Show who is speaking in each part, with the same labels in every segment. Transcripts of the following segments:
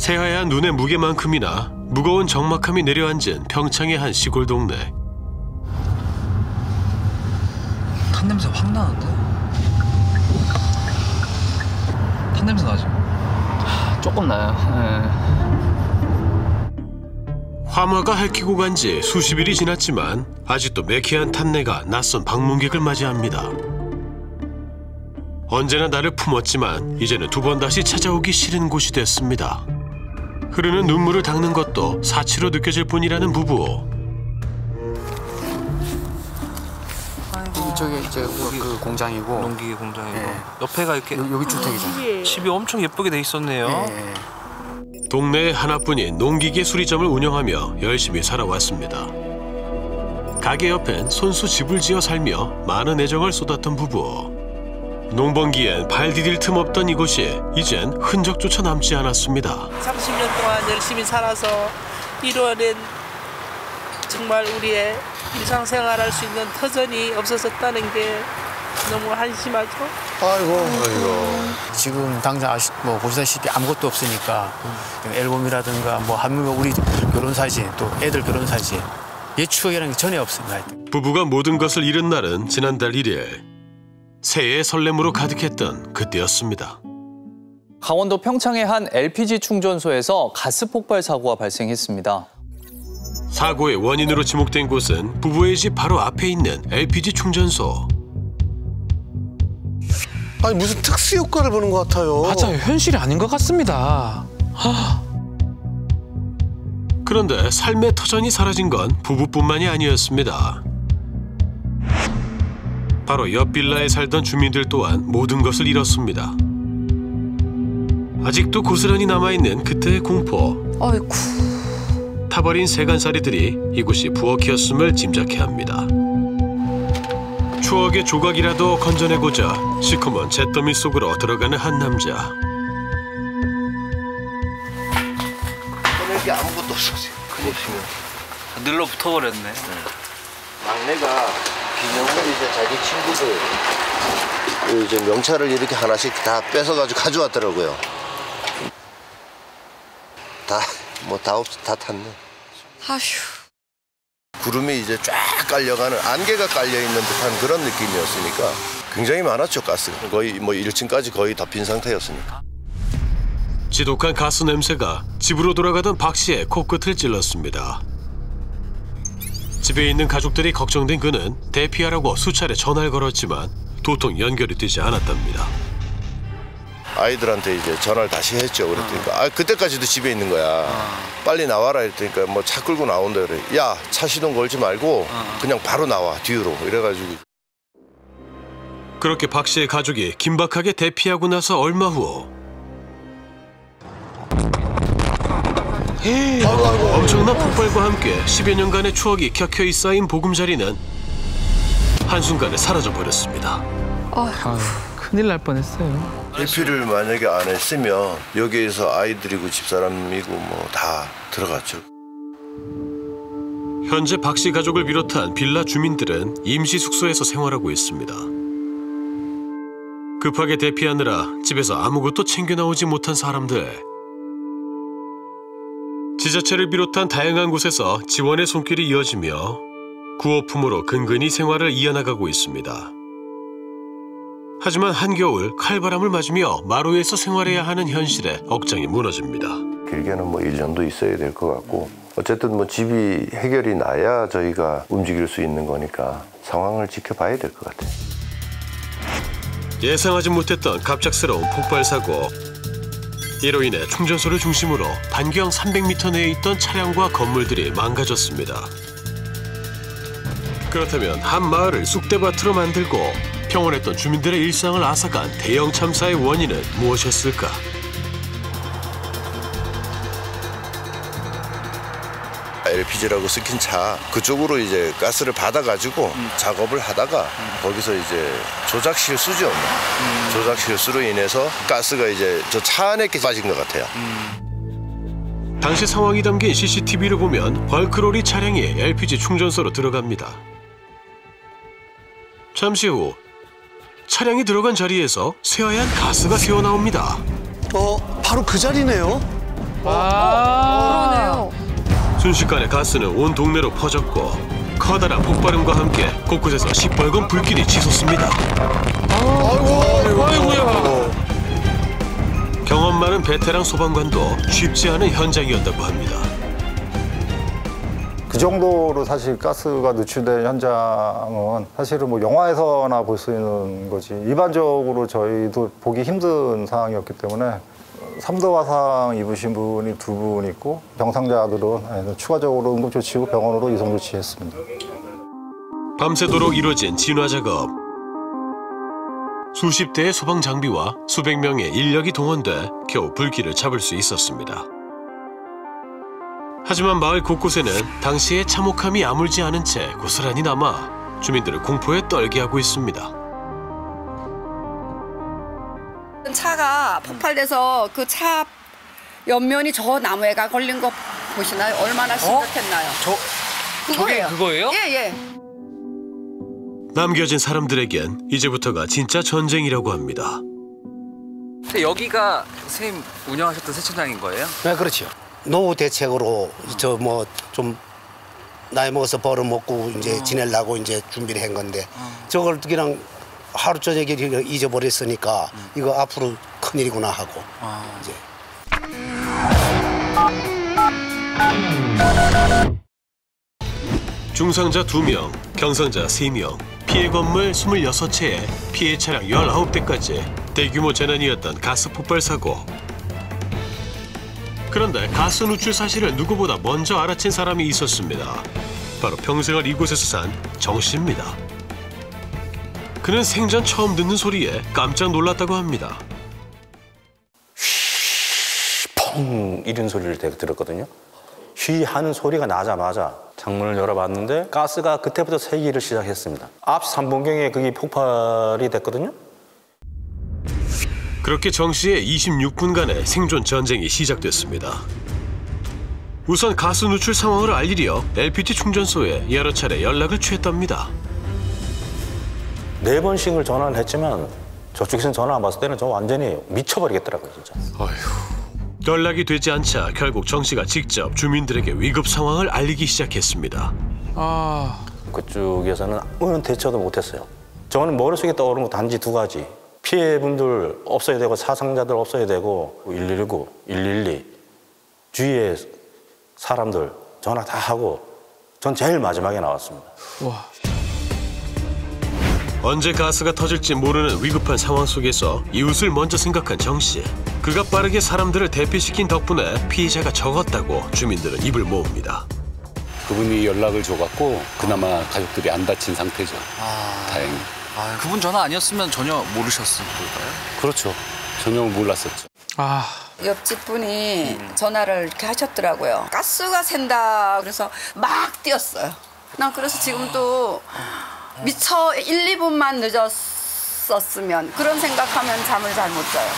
Speaker 1: 새하얀 눈의 무게만큼이나 무거운 적막함이 내려앉은 평창의 한 시골 동네.
Speaker 2: 탄 냄새 확 나는데? 탄 냄새 나죠?
Speaker 3: 조금 나요.
Speaker 1: 화마가 핥히고 간 지 수십 일이 지났지만 아직도 매캐한 탄내가 낯선 방문객을 맞이합니다. 언제나 나를 품었지만 이제는 두 번 다시 찾아오기 싫은 곳이 됐습니다. 흐르는 눈물을 닦는 것도 사치로 느껴질 뿐이라는 부부.
Speaker 3: 저기 이제 그 공장이고
Speaker 4: 농기계 공장이고
Speaker 3: 예.
Speaker 4: 옆에가 이렇게
Speaker 3: 여기 주택이죠.
Speaker 4: 집이 엄청 예쁘게 돼 있었네요.
Speaker 3: 예.
Speaker 1: 동네에 하나뿐인 농기계 수리점을 운영하며 열심히 살아왔습니다. 가게 옆엔 손수 집을 지어 살며 많은 애정을 쏟았던 부부. 농번기엔 발 디딜 틈 없던 이곳이 이젠 흔적조차 남지 않았습니다.
Speaker 5: 30년 동안 열심히 살아서 이뤄낸 정말 우리의 일상생활할 수 있는 터전이 없어졌다는 게 너무 한심하죠.
Speaker 6: 아이고.
Speaker 3: 지금 당장 보시다시피 아무것도 없으니까 앨범이라든가 하물며 우리 결혼 사진 또 애들 결혼 사진 옛 추억이라는 게 전혀 없습니다.
Speaker 1: 부부가 모든 것을 잃은 날은 지난달 1일. 새해의 설렘으로 가득했던 그때였습니다.
Speaker 7: 강원도 평창의 한 LPG 충전소에서 가스 폭발 사고가 발생했습니다.
Speaker 1: 사고의 원인으로 지목된 곳은 부부의 집 바로 앞에 있는 LPG 충전소.
Speaker 6: 아니 무슨 특수 효과를 보는 것 같아요.
Speaker 8: 맞아요. 현실이 아닌 것 같습니다.
Speaker 1: 그런데 삶의 터전이 사라진 건 부부뿐만이 아니었습니다. 바로 옆 빌라에 살던 주민들 또한 모든 것을 잃었습니다. 아직도 고스란히 남아있는 그때의 공포.
Speaker 9: 아이고.
Speaker 1: 타버린 세간살이들이 이곳이 부엌이었음을 짐작해야 합니다. 추억의 조각이라도 건져내고자 시커먼 잿더미 속으로 들어가는 한 남자.
Speaker 6: 꺼낼 게 아무것도 없었어요.
Speaker 4: 그거 없으면 늘러 붙어버렸네.
Speaker 6: 막내가 기념으로 이제 자기 친구들 이제 명찰을 이렇게 하나씩 다 뺏어가지고 가져왔더라고요. 다 탔네.
Speaker 9: 아휴.
Speaker 6: 구름이 이제 쫙 깔려가는 안개가 깔려있는 듯한 그런 느낌이었으니까 굉장히 많았죠, 가스. 거의 1층까지 거의 다 빈 상태였으니까.
Speaker 1: 지독한 가스 냄새가 집으로 돌아가던 박 씨의 코끝을 찔렀습니다. 집에 있는 가족들이 걱정된 그는 대피하라고 수차례 전화를 걸었지만 도통 연결이 되지 않았답니다.
Speaker 6: 아이들한테 이제 전화를 다시 했죠. 그랬더니까 그때까지도 집에 있는 거야. 빨리 나와라 이랬더니까 차 끌고 나온다 그래. 야, 차 시동 걸지 말고 그냥 바로 나와 뒤로 이래가지고.
Speaker 1: 그렇게 박 씨의 가족이 긴박하게 대피하고 나서 얼마 후 엄청난 폭발과 함께 10여 년간의 추억이 켜켜이 쌓인 보금자리는 한순간에 사라져버렸습니다.
Speaker 8: 큰일 날 뻔했어요.
Speaker 6: 대피를 만약에 안 했으면 여기에서 아이들이고 집사람이고 다 들어갔죠.
Speaker 1: 현재 박 씨 가족을 비롯한 빌라 주민들은 임시 숙소에서 생활하고 있습니다. 급하게 대피하느라 집에서 아무것도 챙겨 나오지 못한 사람들. 지자체를 비롯한 다양한 곳에서 지원의 손길이 이어지며 구호품으로 근근히 생활을 이어나가고 있습니다. 하지만 한겨울 칼바람을 맞으며 마루에서 생활해야 하는 현실에 억장이 무너집니다.
Speaker 6: 길게는 1년도 있어야 될 것 같고 어쨌든 집이 해결이 나야 저희가 움직일 수 있는 거니까 상황을 지켜봐야 될 것 같아요.
Speaker 1: 예상하지 못했던 갑작스러운 폭발 사고. 이로 인해 충전소를 중심으로 반경 300m 내에 있던 차량과 건물들이 망가졌습니다. 그렇다면 한 마을을 쑥대밭으로 만들고 평온했던 주민들의 일상을 앗아간 대형 참사의 원인은 무엇이었을까?
Speaker 6: LPG라고 섞인 차 그쪽으로 이제 가스를 받아가지고 작업을 하다가 거기서 이제 조작 실수죠. 조작 실수로 인해서 가스가 이제 저 차 안에 빠진 것 같아요.
Speaker 1: 당시 상황이 담긴 CCTV를 보면 벌크로리 차량이 LPG 충전소로 들어갑니다. 잠시 후 차량이 들어간 자리에서 새하얀 가스가 새어나옵니다.
Speaker 6: 바로 그 자리네요.
Speaker 8: 아.
Speaker 9: 그러네요.
Speaker 1: 순식간에 가스는 온 동네로 퍼졌고 커다란 폭발음과 함께 곳곳에서 시뻘건 불길이 치솟습니다.
Speaker 8: 아이고야.
Speaker 1: 경험 많은 베테랑 소방관도 쉽지 않은 현장이었다고 합니다.
Speaker 10: 그 정도로 사실 가스가 누출된 현장은 사실은 뭐 영화에서나 볼 수 있는 거지 일반적으로 저희도 보기 힘든 상황이었기 때문에 3도 화상 입으신 분이 2분 있고 병상자들은 추가적으로 응급조치후 병원으로 이송 조치했습니다.
Speaker 1: 밤새도록 이뤄진 진화 작업. 수십 대의 소방 장비와 수백 명의 인력이 동원돼 겨우 불길을 잡을 수 있었습니다. 하지만 마을 곳곳에는 당시의 참혹함이 아물지 않은 채 고스란히 남아 주민들을 공포에 떨게 하고 있습니다.
Speaker 9: 차가 폭발돼서 그 차 옆면이 저 나무에가 걸린 거 보시나요? 얼마나 심각했나요? 그거예요.
Speaker 4: 그거예요?
Speaker 9: 예.
Speaker 1: 남겨진 사람들에겐 이제부터가 진짜 전쟁이라고 합니다.
Speaker 4: 근데 여기가 선생님 운영하셨던 세차장인 거예요?
Speaker 11: 네, 그렇죠. 노후 대책으로 저 뭐 좀 나이 먹어서 벌어먹고 이제 지내려고 이제 준비를 한 건데 저걸 그냥 하루 저녁에 잊어버렸으니까 이거 앞으로 큰일이구나 하고 이제.
Speaker 1: 중상자 2명, 경상자 3명, 피해 건물 26채에 피해 차량 19대까지 대규모 재난이었던 가스 폭발 사고. 그런데 가스 누출 사실을 누구보다 먼저 알아챈 사람이 있었습니다. 바로 평생을 이곳에서 산 정 씨입니다. 그는 생전 처음 듣는 소리에 깜짝 놀랐다고 합니다.
Speaker 12: 펑 이런 소리를 들었거든요. 휘 하는 소리가 나자마자 창문을 열어봤는데 가스가 그때부터 새기를 시작했습니다. 앞 3분경에 그게 폭발이 됐거든요.
Speaker 1: 그렇게 정 씨의 26분간의 생존 전쟁이 시작됐습니다. 우선 가스 누출 상황을 알리려 LPG 충전소에 여러 차례 연락을 취했답니다.
Speaker 12: 4번씩을 전화를 했지만 저쪽에서는 전화 안 받을 때는 저 완전히 미쳐버리겠더라고요, 진짜.
Speaker 1: 연락이 되지 않자 결국 정 씨가 직접 주민들에게 위급 상황을 알리기 시작했습니다.
Speaker 12: 그쪽에서는 아무런 대처도 못했어요. 저는 머릿속에 떠오르는 거 단지 2가지. 피해분들 없어야 되고 사상자들 없어야 되고 119, 112 주위에 사람들 전화 다 하고 전 제일 마지막에 나왔습니다.
Speaker 1: 언제 가스가 터질지 모르는 위급한 상황 속에서 이웃을 먼저 생각한 정 씨. 그가 빠르게 사람들을 대피시킨 덕분에 피해자가 적었다고 주민들은 입을 모읍니다.
Speaker 13: 그분이 연락을 줘갖고 그나마 가족들이 안 다친 상태죠. 다행히.
Speaker 2: 그분 전화 아니었으면 전혀 모르셨을 걸까요?
Speaker 13: 그렇죠. 전혀 몰랐었죠.
Speaker 9: 옆집 분이 전화를 이렇게 하셨더라고요. 가스가 샌다. 그래서 막 뛰었어요. 난 그래서 지금도 미처 1, 2분만 늦었었으면 그런 생각하면 잠을 잘 못 자요.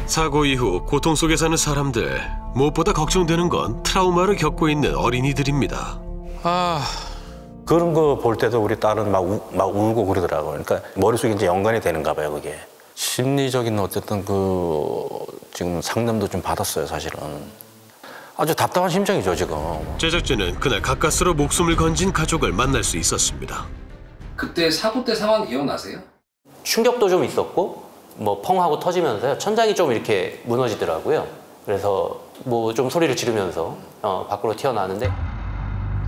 Speaker 1: 사고 이후 고통 속에 사는 사람들, 무엇보다 걱정되는 건 트라우마를 겪고 있는 어린이들입니다.
Speaker 12: 그런 거 볼 때도 우리 딸은 막 울고 그러더라고요. 그러니까 머릿속에 이제 연관이 되는가 봐요, 그게. 심리적인 어쨌든 지금 상담도 좀 받았어요, 사실은. 아주 답답한 심정이죠, 지금.
Speaker 1: 제작진은 그날 가까스로 목숨을 건진 가족을 만날 수 있었습니다.
Speaker 14: 그때 사고 때 상황 기억나세요?
Speaker 15: 충격도 좀 있었고 뭐 펑 하고 터지면서요. 천장이 좀 이렇게 무너지더라고요. 그래서 뭐 좀 소리를 지르면서 밖으로 튀어나왔는데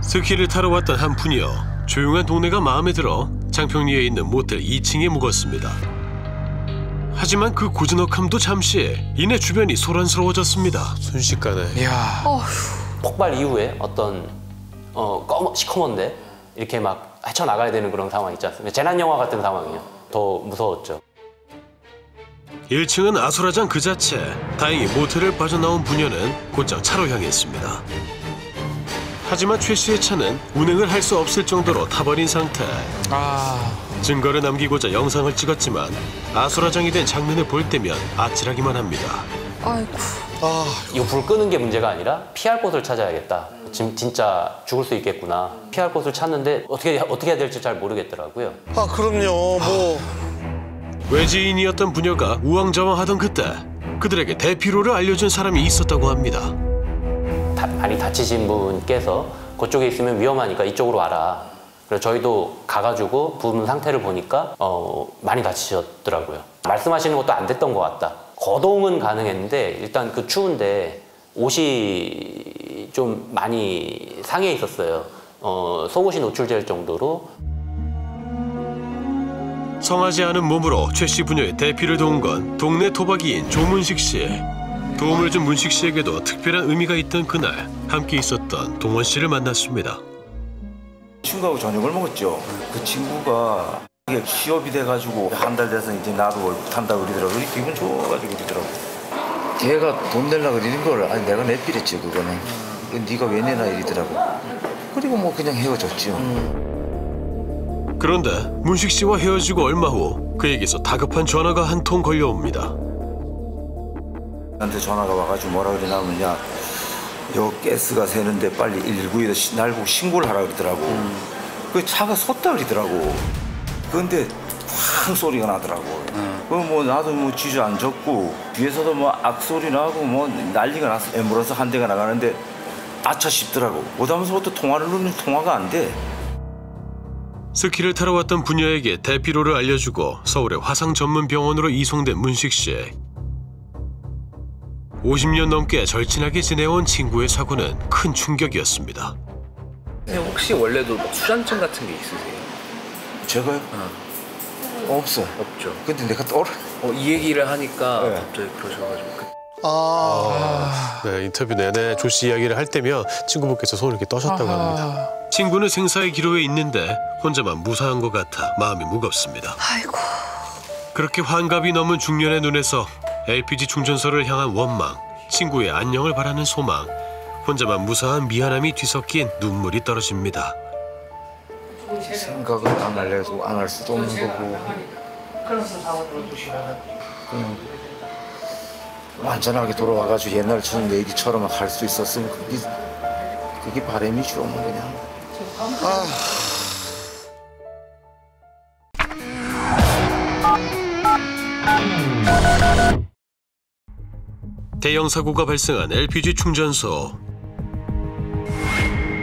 Speaker 1: 스키를 타러 왔던 한 분이요. 조용한 동네가 마음에 들어 장평리에 있는 모텔 2층에 묵었습니다. 하지만 그 고즈넉함도 잠시 이내 주변이 소란스러워졌습니다. 순식간에.
Speaker 15: 폭발 이후에 어떤 시커먼데 이렇게 막 헤쳐나가야 되는 그런 상황 있지 않습니까? 재난 영화 같은 상황이요. 더 무서웠죠.
Speaker 1: 1층은 아수라장 그 자체. 다행히 모텔을 빠져나온 부녀는 곧장 차로 향했습니다. 하지만 최 씨의 차는 운행을 할 수 없을 정도로 타버린 상태. 증거를 남기고자 영상을 찍었지만 아수라장이 된 장면을 볼 때면 아찔하기만 합니다.
Speaker 15: 아이고. 이거 불 끄는 게 문제가 아니라 피할 곳을 찾아야겠다. 지금 진짜 죽을 수 있겠구나. 피할 곳을 찾는데 어떻게 해야 될지 잘 모르겠더라고요.
Speaker 16: 그럼요. 뭐
Speaker 1: 외지인이었던 부녀가 우왕좌왕하던 그때 그들에게 대피로를 알려준 사람이 있었다고 합니다.
Speaker 15: 많이 다치신 분께서 그쪽에 있으면 위험하니까 이쪽으로 와라. 그래서 저희도 가가지고 부분 상태를 보니까 많이 다치셨더라고요. 말씀하시는 것도 안 됐던 것 같다. 거동은 가능했는데 일단 그 추운데 옷이 좀 많이 상해 있었어요. 속옷이 노출될 정도로.
Speaker 1: 성하지 않은 몸으로 최 씨 부녀의 대피를 도운 건 동네 토박이인 조문식 씨. 도움을 준 문식 씨에게도 특별한 의미가 있던 그날 함께 있었던 동원 씨를 만났습니다.
Speaker 16: 친구하고 저녁을 먹었죠. 그 친구가 이게 취업이 돼가지고 한 달 돼서 이제 나도 월급 탄다고 그러더라고. 기분 좋아가지고 그러더라고. 걔가 돈 내려고 그러는 걸 아니 내가 내비랬지 그거는. 네가 왜 내나 이러더라고. 그리고 뭐 그냥 헤어졌죠.
Speaker 1: 그런데 문식 씨와 헤어지고 얼마 후 그에게서 다급한 전화가 한 통 걸려옵니다.
Speaker 16: 나한테 전화가 와가지고 뭐라 그러냐면 야, 요 가스가 새는데 빨리 119에다 날 보고 신고를 하라 그러더라고. 그 차가 섰다 그러더라고. 그런데 쾅 소리가 나더라고. 뭐 나도 뭐 주저앉았고 뒤에서도 뭐 악소리 나고 뭐 난리가 났어. 앰뷸런스 한 대가 나가는데 아차 싶더라고. 그다음서부터 통화를 누르면 통화가 안 돼.
Speaker 1: 스키를 타러 왔던 부녀에게 대피로를 알려주고 서울의 화상 전문 병원으로 이송된 문식 씨. 50년 넘게 절친하게 지내온 친구의 사고는 큰 충격이었습니다.
Speaker 4: 혹시 원래도 수전증 같은 게 있으세요?
Speaker 16: 제가요? 없어.
Speaker 4: 없죠.
Speaker 16: 근데 내가
Speaker 4: 이 얘기를 하니까 갑자기 그러셔가지고.
Speaker 1: 네, 인터뷰 내내 조 씨 이야기를 할 때면 친구분께서 손을 이렇게 떠셨다고 합니다. 친구는 생사의 기로에 있는데 혼자만 무사한 것 같아 마음이 무겁습니다.
Speaker 17: 아이고.
Speaker 1: 그렇게 환갑이 넘은 중년의 눈에서 LPG 충전소를 향한 원망, 친구의 안녕을 바라는 소망, 혼자만 무사한 미안함이 뒤섞인 눈물이 떨어집니다.
Speaker 16: 생각은 안 할래도 안 할 수도 없는 거고 그냥 완전하게 돌아와가지고 옛날처럼 얘기처럼 할 수 있었으면 그게 바람이죠 뭐 그냥.
Speaker 1: 대형 사고가 발생한 LPG 충전소.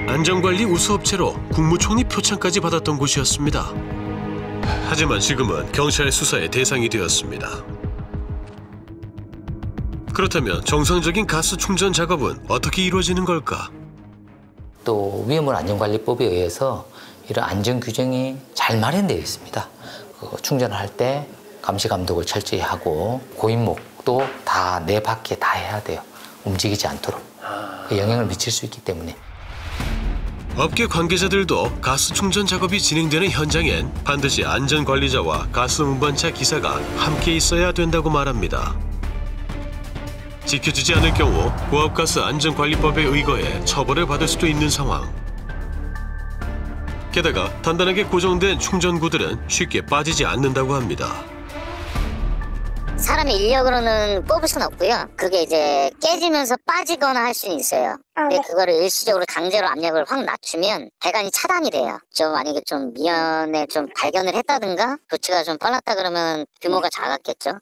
Speaker 1: 안전관리 우수업체로 국무총리 표창까지 받았던 곳이었습니다. 하지만 지금은 경찰 수사의 대상이 되었습니다. 그렇다면 정상적인 가스 충전 작업은 어떻게 이루어지는 걸까?
Speaker 18: 또 위험물 안전관리법에 의해서 이런 안전 규정이 잘 마련되어 있습니다. 충전을 할 때 감시 감독을 철저히 하고 고인목도 다 내 밖에 다 해야 돼요. 움직이지 않도록. 영향을 미칠 수 있기 때문에.
Speaker 1: 업계 관계자들도 가스 충전 작업이 진행되는 현장엔 반드시 안전관리자와 가스 운반차 기사가 함께 있어야 된다고 말합니다. 지켜지지 않을 경우 고압가스 안전관리법에 의거해 처벌을 받을 수도 있는 상황. 게다가 단단하게 고정된 충전구들은 쉽게 빠지지 않는다고 합니다.
Speaker 19: 사람의 인력으로는 뽑을 수는 없고요. 그게 이제 깨지면서 빠지거나 할 수는 있어요. 근데 그거를 일시적으로 강제로 압력을 확 낮추면 배관이 차단이 돼요. 만약에 좀 미연에 좀 발견을 했다든가 조치가 좀 빨랐다 그러면 규모가 작았겠죠.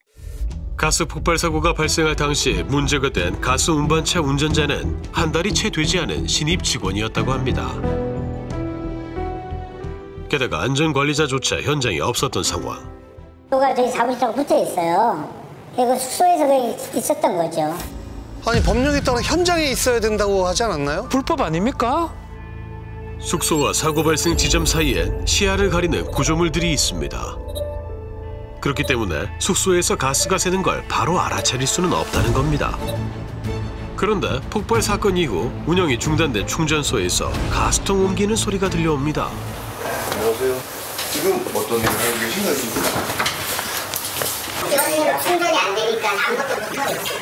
Speaker 1: 가스 폭발 사고가 발생할 당시 문제가 된 가스 운반차 운전자는 한 달이 채 되지 않은 신입 직원이었다고 합니다. 게다가 안전관리자조차 현장에 없었던 상황.
Speaker 20: 누가 저희 사무실하고 붙어 있어요. 그 숙소에서 있었던 거죠.
Speaker 21: 아니 법령에 따라 현장에 있어야 된다고 하지 않았나요?
Speaker 8: 불법 아닙니까?
Speaker 1: 숙소와 사고 발생 지점 사이엔 시야를 가리는 구조물들이 있습니다. 그렇기 때문에 숙소에서 가스가 새는 걸 바로 알아차릴 수는 없다는 겁니다. 그런데 폭발 사건 이후 운영이 중단된 충전소에서 가스통 옮기는 소리가 들려옵니다.
Speaker 6: 안녕하세요. 지금 어떤 일을 하고 계신가요?
Speaker 20: 충전이 안 되니까 아무것도 못하고 있어요.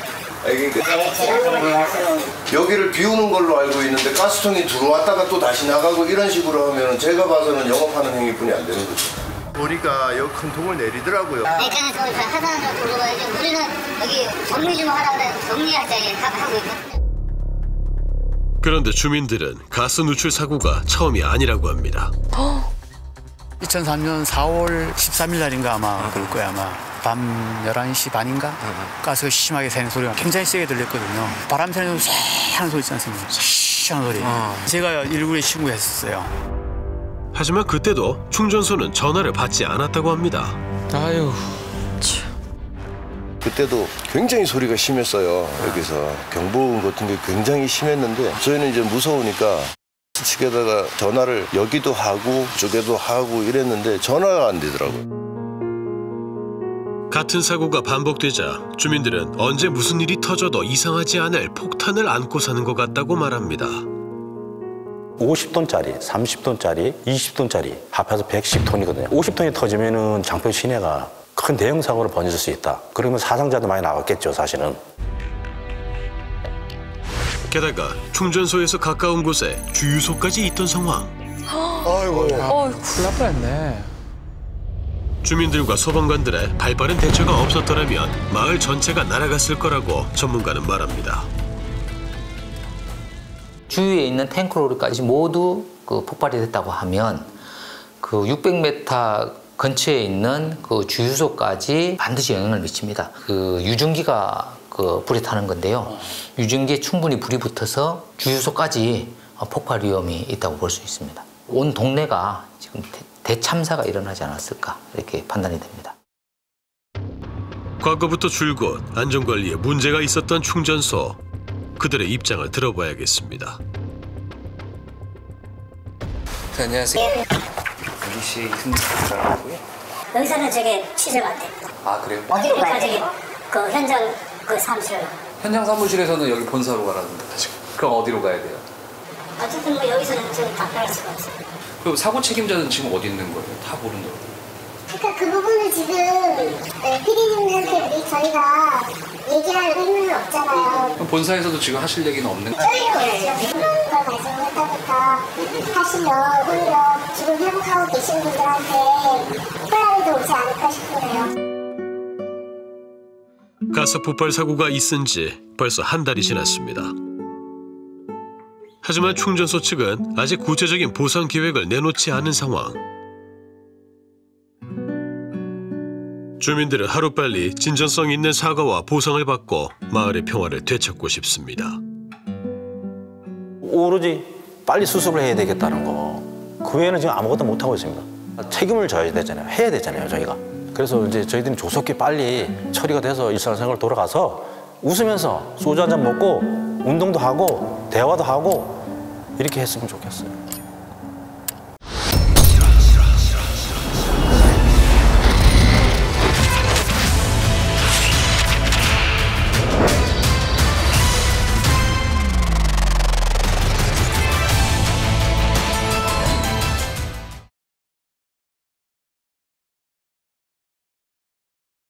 Speaker 6: 여기를 비우는 걸로 알고 있는데 가스통이 들어왔다가 또 다시 나가고 이런 식으로 하면 제가 봐서는 영업하는 행위뿐이 안 되는 거죠. 보니까 여기 큰 통을 내리더라고요.
Speaker 20: 그러니까 저기 하산으로 들어가야지. 우리는 여기 정리 좀 하라고 해서 정리하자 하고 있거든요.
Speaker 1: 그런데 주민들은 가스 누출 사고가 처음이 아니라고 합니다.
Speaker 3: 2003년 4월 13일 날인가 아마 그럴 거야 아마. 밤 11시 반인가? 가스가 심하게 새는 소리가 굉장히 세게 들렸거든요. 바람 새는 소리 쎄한 소리 있지 않습니까? 쎄한 소리. 제가 119에 신고했었어요.
Speaker 1: 하지만 그때도 충전소는 전화를 받지 않았다고 합니다.
Speaker 8: 아유.
Speaker 6: 그때도 굉장히 소리가 심했어요. 여기서 경보음 같은 게 굉장히 심했는데 저희는 이제 무서우니까 측에다가 전화를 여기도 하고 저기도 하고 이랬는데 전화가 안 되더라고요.
Speaker 1: 같은 사고가 반복되자 주민들은 언제 무슨 일이 터져도 이상하지 않을 폭탄을 안고 사는 것 같다고 말합니다.
Speaker 12: 50톤짜리, 30톤짜리, 20톤짜리 합해서 110톤이거든요. 50톤이 터지면은 장포 시내가 큰 대형 사고로 번질 수 있다. 그러면 사상자도 많이 나왔겠죠, 사실은.
Speaker 1: 게다가 충전소에서 가까운 곳에 주유소까지 있던 상황.
Speaker 21: 아이고.
Speaker 8: 큰일 날 뻔했네.
Speaker 1: 주민들과 소방관들의 발빠른 대처가 없었더라면 마을 전체가 날아갔을 거라고 전문가는 말합니다.
Speaker 18: 주위에 있는 탱크로리까지 모두 그 폭발이 됐다고 하면 그 600m 근처에 있는 그 주유소까지 반드시 영향을 미칩니다. 그 유증기가 그 불에 타는 건데요. 유증기에 충분히 불이 붙어서 주유소까지 폭발 위험이 있다고 볼 수 있습니다. 온 동네가 지금 대참사가 일어나지 않았을까 이렇게 판단이 됩니다.
Speaker 1: 과거부터 줄곧 안전관리에 문제가 있었던 충전소. 그들의 입장을 들어봐야겠습니다.
Speaker 4: 네, 안녕하세요. MBC 흔들라고요?
Speaker 20: 여기서는 저게 취재가 안 됩니다.
Speaker 4: 아 그래요?
Speaker 20: 어디로 가야 돼요? 그 현장 그 사무실.
Speaker 4: 현장 사무실에서는 여기 본사로 가라는데 지금. 그럼 어디로 가야 돼요?
Speaker 20: 어쨌든 뭐 여기서는 좀 답변할 수가 없어요.
Speaker 4: 그럼 사고 책임자는 지금 어디 있는 거예요? 다 모르는 거예요?
Speaker 20: 그러니까 그 부분을 지금 피디님한테 저희가 얘기할 의무는 없잖아요.
Speaker 4: 그럼 본사에서도 지금 하실 얘기는 없는 거예요?
Speaker 20: 저희가 그런 걸 가지고 했다부터 하시면 오히려 지금 회복하고 계신 분들한테 혼란이 오지 않을까 싶네요.
Speaker 1: 가스 폭발 사고가 있은 지 벌써 한 달이 지났습니다. 하지만 충전소 측은 아직 구체적인 보상 계획을 내놓지 않은 상황. 주민들은 하루빨리 진전성 있는 사과와 보상을 받고 마을의 평화를 되찾고 싶습니다.
Speaker 12: 오로지 빨리 수습을 해야 되겠다는 거. 그 외에는 지금 아무것도 못하고 있습니다. 책임을 져야 되잖아요. 해야 되잖아요, 저희가. 그래서 이제 저희들은 조속히 빨리 처리가 돼서 일상생활 돌아가서 웃으면서 소주 한잔 먹고 운동도 하고 대화도 하고 이렇게 했으면 좋겠어요.